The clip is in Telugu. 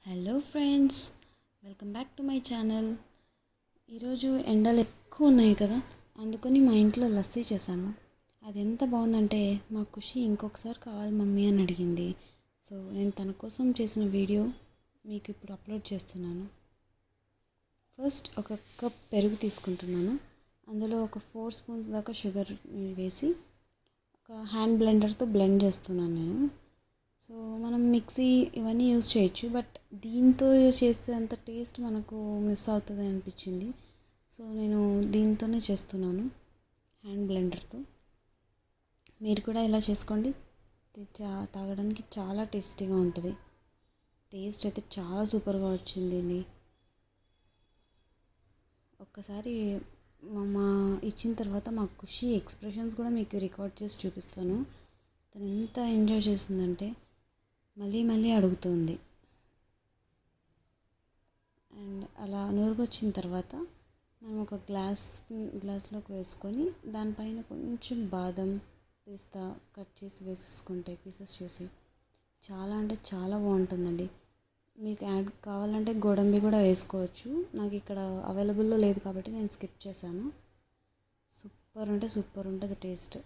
Hello friends, welcome back to my channel. ఈరోజు ఎండలు ఎక్కువ ఉన్నాయి కదా, అందుకని మా ఇంట్లో లస్సీ చేశాను. అది ఎంత బాగుందంటే మా ఖుషి ఇంకొకసారి కావాలి మమ్మీ అని అడిగింది. సో నేను తన కోసం చేసిన వీడియో మీకు ఇప్పుడు అప్లోడ్ చేస్తున్నాను. ఫస్ట్ ఒక కప్ పెరుగు తీసుకుంటున్నాను. అందులో ఒక 4 స్పూన్స్ దాకా షుగర్ వేసి ఒక హ్యాండ్ బ్లెండర్తో బ్లెండ్ చేస్తున్నాను నేను. సో మనం మిక్సీ ఇవన్నీ యూజ్ చేయొచ్చు, బట్ దీంతో చేసేంత టేస్ట్ మనకు మిస్ అవుతుంది అనిపించింది. సో నేను దీంతోనే చేస్తున్నాను, హ్యాండ్ బ్లెండర్తో. మీరు కూడా ఇలా చేసుకోండి, తాగడానికి చాలా టేస్టీగా ఉంటుంది. టేస్ట్ అయితే చాలా సూపర్గా వచ్చింది. ఒక్కసారి మా ఇచ్చిన తర్వాత మా ఖుషి ఎక్స్ప్రెషన్స్ కూడా మీకు రికార్డ్ చేసి చూపిస్తాను. తను ఎంత ఎంజాయ్ చేసిందంటే మళ్ళీ మళ్ళీ అడుగుతుంది. అండ్ అలా నూరుకొచ్చిన తర్వాత మనం ఒక గ్లాస్లోకి వేసుకొని దానిపైన కొంచెం బాదం పిస్తా కట్ చేసి వేసేసుకుంటే పీసెస్ చేసి చాలా అంటే చాలా బాగుంటుందండి. మీకు యాడ్ కావాలంటే గోడంబి కూడా వేసుకోవచ్చు. నాకు ఇక్కడ అవైలబుల్లో లేదు కాబట్టి నేను స్కిప్ చేశాను. సూపర్ అంటే సూపర్ ఉంటుంది టేస్ట్.